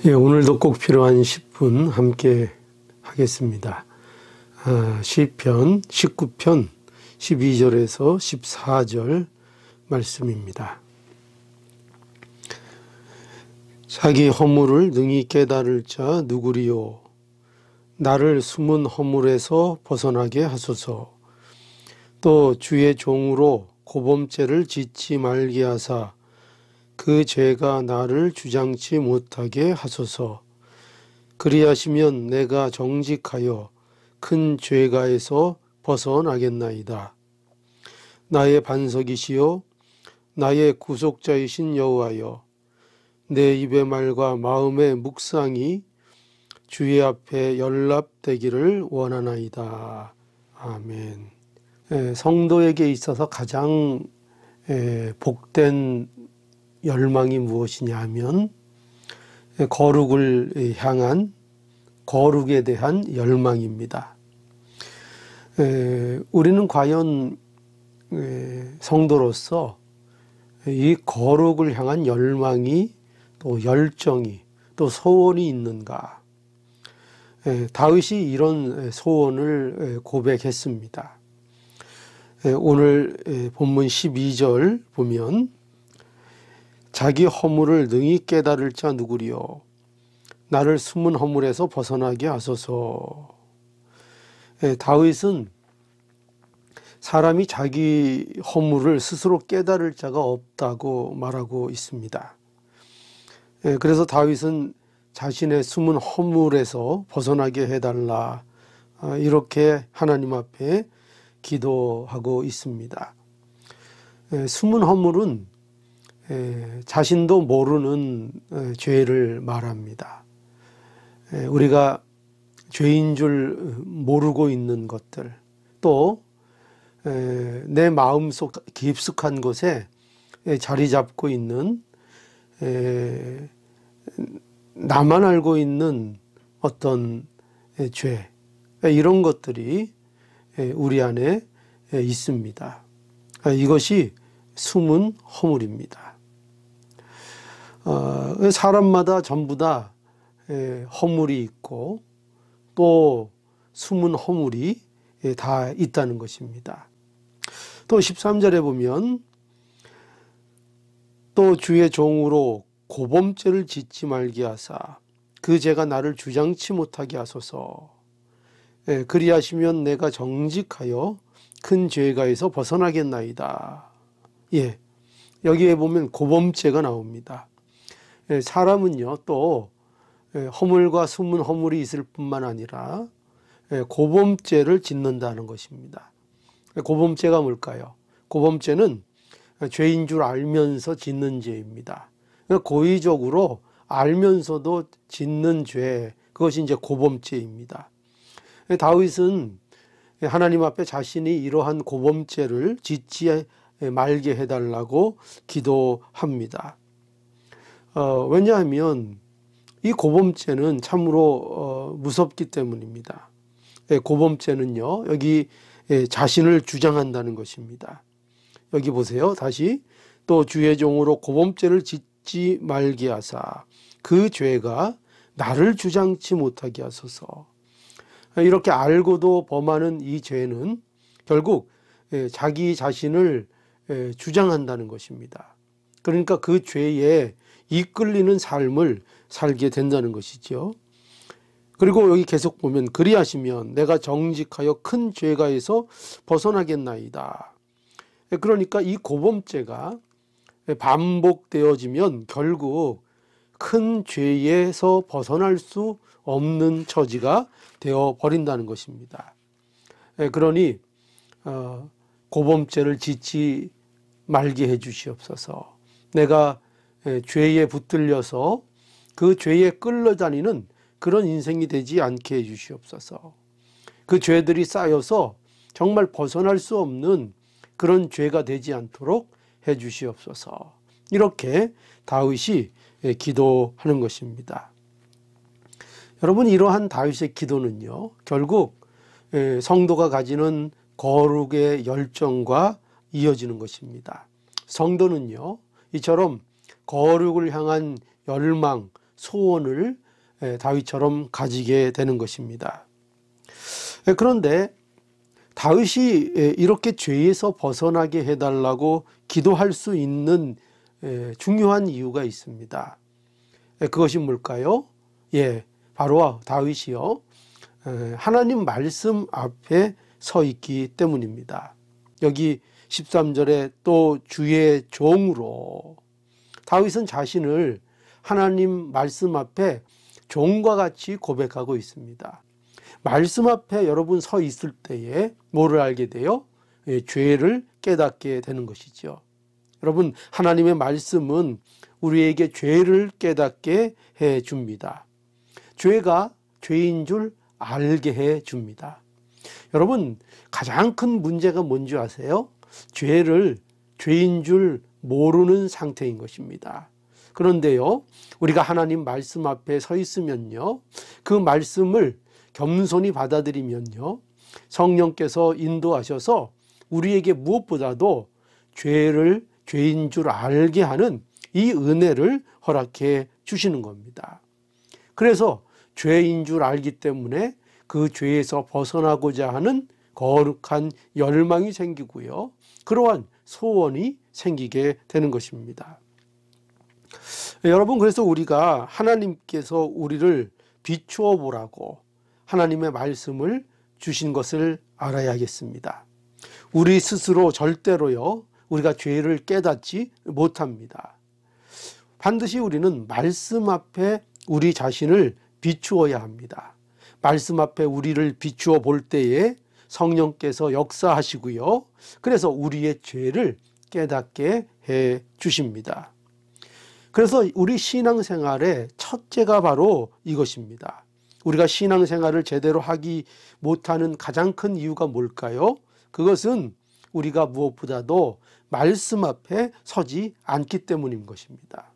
예, 오늘도 꼭 필요한 10분 함께 하겠습니다. 시편 19편 12절에서 14절 말씀입니다. 자기 허물을 능히 깨달을 자 누구리요? 나를 숨은 허물에서 벗어나게 하소서. 또 주의 종으로 고범죄를 짓지 말게 하사 그 죄가 나를 주장치 못하게 하소서. 그리하시면 내가 정직하여 큰 죄가에서 벗어나겠나이다. 나의 반석이시요 나의 구속자이신 여호와여, 내 입의 말과 마음의 묵상이 주의 앞에 연락되기를 원하나이다. 아멘. 성도에게 있어서 가장 복된 열망이 무엇이냐 하면 거룩을 향한, 거룩에 대한 열망입니다. 우리는 과연 성도로서 이 거룩을 향한 열망이, 또 열정이, 또 소원이 있는가? 다윗이 이런 소원을 고백했습니다. 오늘 본문 12절 보면 자기 허물을 능히 깨달을 자 누구리요? 나를 숨은 허물에서 벗어나게 하소서. 다윗은 사람이 자기 허물을 스스로 깨달을 자가 없다고 말하고 있습니다. 그래서 다윗은 자신의 숨은 허물에서 벗어나게 해달라, 이렇게 하나님 앞에 기도하고 있습니다. 숨은 허물은 자신도 모르는 죄를 말합니다. 우리가 죄인 줄 모르고 있는 것들, 또 내 마음속 깊숙한 곳에 자리 잡고 있는, 나만 알고 있는 어떤 죄, 이런 것들이 우리 안에 있습니다. 이것이 숨은 허물입니다. 사람마다 전부 다 허물이 있고 또 숨은 허물이 다 있다는 것입니다. 또 13절에 보면 또 주의 종으로 고범죄를 짓지 말게 하사 그 죄가 나를 주장치 못하게 하소서. 그리하시면 내가 정직하여 큰 죄가에서 벗어나겠나이다. 예, 여기에 보면 고범죄가 나옵니다. 사람은요, 또 허물과 숨은 허물이 있을 뿐만 아니라 고범죄를 짓는다는 것입니다. 고범죄가 뭘까요? 고범죄는 죄인 줄 알면서 짓는 죄입니다. 고의적으로 알면서도 짓는 죄, 그것이 이제 고범죄입니다. 다윗은 하나님 앞에 자신이 이러한 고범죄를 짓지 말게 해달라고 기도합니다. 왜냐하면 이 고범죄는 참으로 무섭기 때문입니다. 고범죄는요, 여기 자신을 주장한다는 것입니다. 여기 보세요. 다시, 또 주의 종으로 고범죄를 짓지 말게 하사 그 죄가 나를 주장치 못하게 하소서. 이렇게 알고도 범하는 이 죄는 결국 자기 자신을 주장한다는 것입니다. 그러니까 그 죄에 이끌리는 삶을 살게 된다는 것이죠. 그리고 여기 계속 보면 그리하시면 내가 정직하여 큰 죄가에서 벗어나겠나이다. 그러니까 이 고범죄가 반복되어지면 결국 큰 죄에서 벗어날 수 없는 처지가 되어 버린다는 것입니다. 그러니 고범죄를 짓지 말게 해 주시옵소서. 내가 죄에 붙들려서 그 죄에 끌려다니는 그런 인생이 되지 않게 해 주시옵소서. 그 죄들이 쌓여서 정말 벗어날 수 없는 그런 죄가 되지 않도록 해 주시옵소서. 이렇게 다윗이 기도하는 것입니다. 여러분, 이러한 다윗의 기도는요, 결국 성도가 가지는 거룩의 열정과 이어지는 것입니다. 성도는요, 이처럼 거룩을 향한 열망, 소원을 다윗처럼 가지게 되는 것입니다. 그런데 다윗이 이렇게 죄에서 벗어나게 해달라고 기도할 수 있는 중요한 이유가 있습니다. 그것이 뭘까요? 바로 다윗이요, 하나님 말씀 앞에 서 있기 때문입니다. 여기 13절에 또 주의 종으로, 다윗은 자신을 하나님 말씀 앞에 종과 같이 고백하고 있습니다. 말씀 앞에 여러분 서 있을 때에 뭐를 알게 돼요? 죄를 깨닫게 되는 것이죠. 여러분, 하나님의 말씀은 우리에게 죄를 깨닫게 해 줍니다. 죄가 죄인 줄 알게 해 줍니다. 여러분, 가장 큰 문제가 뭔지 아세요? 죄를 죄인 줄 모르는 상태인 것입니다. 그런데요, 우리가 하나님 말씀 앞에 서 있으면요, 그 말씀을 겸손히 받아들이면요, 성령께서 인도하셔서 우리에게 무엇보다도 죄를 죄인 줄 알게 하는 이 은혜를 허락해 주시는 겁니다. 그래서 죄인 줄 알기 때문에 그 죄에서 벗어나고자 하는 거룩한 열망이 생기고요, 그러한 소원이 생기게 되는 것입니다. 여러분, 그래서 우리가 하나님께서 우리를 비추어 보라고 하나님의 말씀을 주신 것을 알아야겠습니다. 우리 스스로 절대로요, 우리가 죄를 깨닫지 못합니다. 반드시 우리는 말씀 앞에 우리 자신을 비추어야 합니다. 말씀 앞에 우리를 비추어 볼 때에 성령께서 역사하시고요, 그래서 우리의 죄를 깨닫게 해 주십니다. 그래서 우리 신앙생활의 첫째가 바로 이것입니다. 우리가 신앙생활을 제대로 하기 못하는 가장 큰 이유가 뭘까요? 그것은 우리가 무엇보다도 말씀 앞에 서지 않기 때문인 것입니다.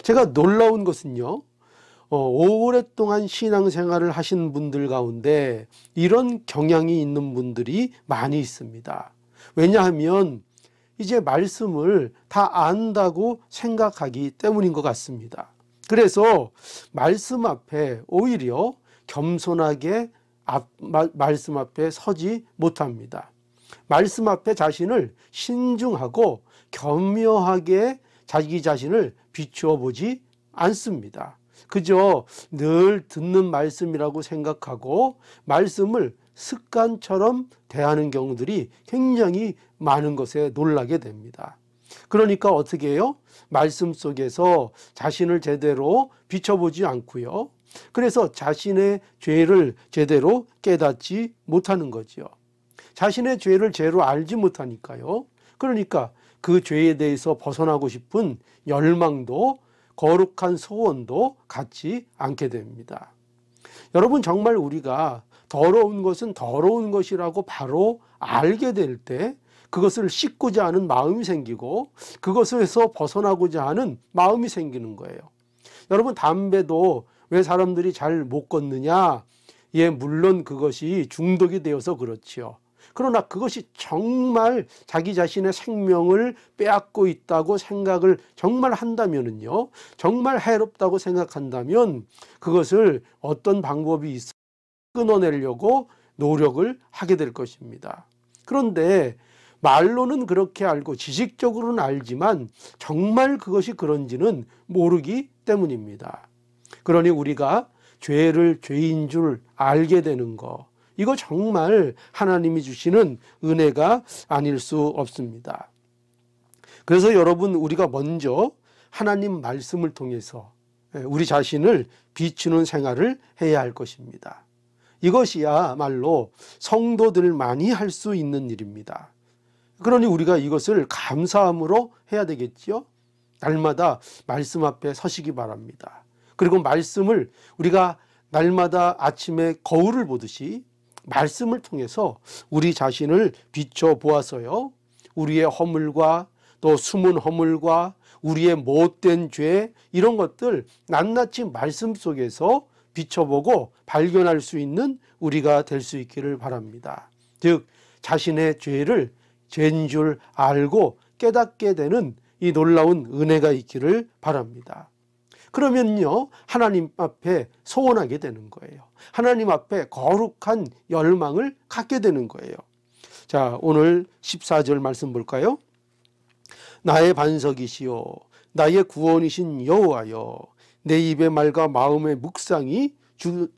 제가 놀라운 것은요, 오랫동안 신앙생활을 하신 분들 가운데 이런 경향이 있는 분들이 많이 있습니다. 왜냐하면 이제 말씀을 다 안다고 생각하기 때문인 것 같습니다. 그래서 말씀 앞에 오히려 겸손하게 말씀 앞에 서지 못합니다. 말씀 앞에 자신을 신중하고 겸허하게 자기 자신을 비추어 보지 않습니다. 그저 늘 듣는 말씀이라고 생각하고 말씀을 습관처럼 대하는 경우들이 굉장히 많은 것에 놀라게 됩니다. 그러니까 어떻게 해요? 말씀 속에서 자신을 제대로 비춰보지 않고요, 그래서 자신의 죄를 제대로 깨닫지 못하는 거죠. 자신의 죄를 제대로 알지 못하니까요, 그러니까 그 죄에 대해서 벗어나고 싶은 열망도 거룩한 소원도 갖지 않게 됩니다. 여러분, 정말 우리가 더러운 것은 더러운 것이라고 바로 알게 될 때 그것을 씻고자 하는 마음이 생기고 그것에서 벗어나고자 하는 마음이 생기는 거예요. 여러분, 담배도 왜 사람들이 잘 못 끊느냐? 물론 그것이 중독이 되어서 그렇지요. 그러나 그것이 정말 자기 자신의 생명을 빼앗고 있다고 생각을 정말 한다면요, 정말 해롭다고 생각한다면 그것을 어떤 방법이 있어 끊어내려고 노력을 하게 될 것입니다. 그런데 말로는 그렇게 알고 지식적으로는 알지만 정말 그것이 그런지는 모르기 때문입니다. 그러니 우리가 죄를 죄인 줄 알게 되는 것, 이거 정말 하나님이 주시는 은혜가 아닐 수 없습니다. 그래서 여러분, 우리가 먼저 하나님 말씀을 통해서 우리 자신을 비추는 생활을 해야 할 것입니다. 이것이야말로 성도들만이 할 수 있는 일입니다. 그러니 우리가 이것을 감사함으로 해야 되겠죠. 날마다 말씀 앞에 서시기 바랍니다. 그리고 말씀을 우리가 날마다 아침에 거울을 보듯이 말씀을 통해서 우리 자신을 비춰보아서요, 우리의 허물과 또 숨은 허물과 우리의 못된 죄, 이런 것들 낱낱이 말씀 속에서 비춰보고 발견할 수 있는 우리가 될 수 있기를 바랍니다. 즉, 자신의 죄를 죄인 줄 알고 깨닫게 되는 이 놀라운 은혜가 있기를 바랍니다. 그러면요, 하나님 앞에 소원하게 되는 거예요. 하나님 앞에 거룩한 열망을 갖게 되는 거예요. 자, 오늘 14절 말씀 볼까요? 나의 반석이시요 나의 구원이신 여호와여, 내 입의 말과 마음의 묵상이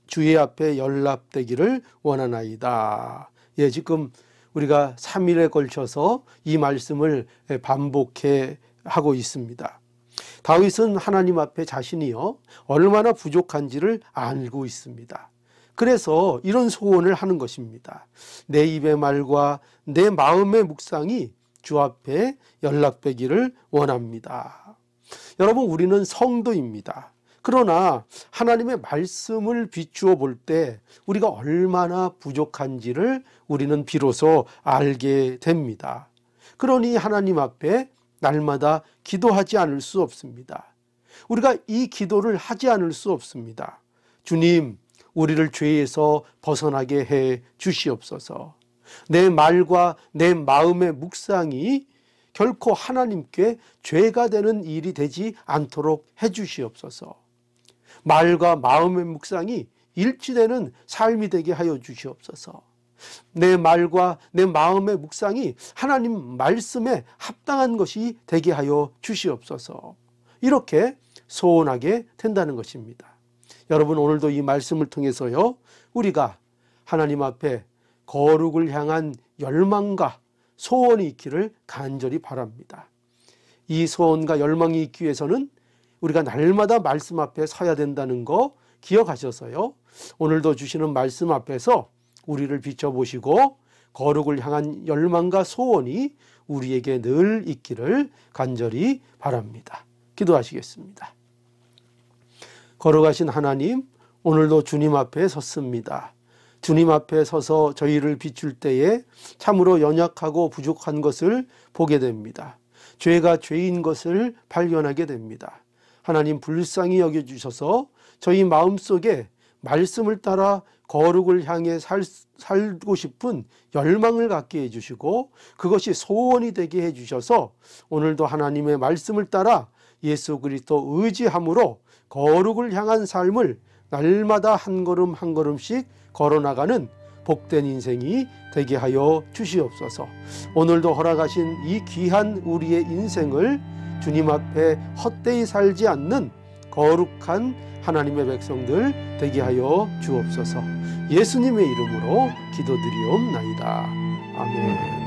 주의 앞에 연락되기를 원하나이다. 예, 지금 우리가 3일에 걸쳐서 이 말씀을 반복해 하고 있습니다. 다윗은 하나님 앞에 자신이요 얼마나 부족한지를 알고 있습니다. 그래서 이런 소원을 하는 것입니다. 내 입의 말과 내 마음의 묵상이 주 앞에 연락되기를 원합니다. 여러분, 우리는 성도입니다. 그러나 하나님의 말씀을 비추어 볼 때 우리가 얼마나 부족한지를 우리는 비로소 알게 됩니다. 그러니 하나님 앞에 날마다 기도하지 않을 수 없습니다. 우리가 이 기도를 하지 않을 수 없습니다. 주님, 우리를 죄에서 벗어나게 해 주시옵소서. 내 말과 내 마음의 묵상이 결코 하나님께 죄가 되는 일이 되지 않도록 해 주시옵소서. 말과 마음의 묵상이 일치되는 삶이 되게 하여 주시옵소서. 내 말과 내 마음의 묵상이 하나님 말씀에 합당한 것이 되게 하여 주시옵소서. 이렇게 소원하게 된다는 것입니다. 여러분, 오늘도 이 말씀을 통해서요, 우리가 하나님 앞에 거룩을 향한 열망과 소원이 있기를 간절히 바랍니다. 이 소원과 열망이 있기 위해서는 우리가 날마다 말씀 앞에 서야 된다는 거 기억하셔서요, 오늘도 주시는 말씀 앞에서 우리를 비춰보시고 거룩을 향한 열망과 소원이 우리에게 늘 있기를 간절히 바랍니다. 기도하시겠습니다. 거룩하신 하나님, 오늘도 주님 앞에 섰습니다. 주님 앞에 서서 저희를 비출 때에 참으로 연약하고 부족한 것을 보게 됩니다. 죄가 죄인 것을 발견하게 됩니다. 하나님, 불쌍히 여겨주셔서 저희 마음속에 말씀을 따라 거룩을 향해 살고 싶은 열망을 갖게 해주시고 그것이 소원이 되게 해주셔서 오늘도 하나님의 말씀을 따라 예수 그리스도 의지함으로 거룩을 향한 삶을 날마다 한 걸음 한 걸음씩 걸어나가는 복된 인생이 되게 하여 주시옵소서. 오늘도 허락하신 이 귀한 우리의 인생을 주님 앞에 헛되이 살지 않는 거룩한 하나님의 백성들 되게 하여 주옵소서. 예수님의 이름으로 기도드리옵나이다. 아멘.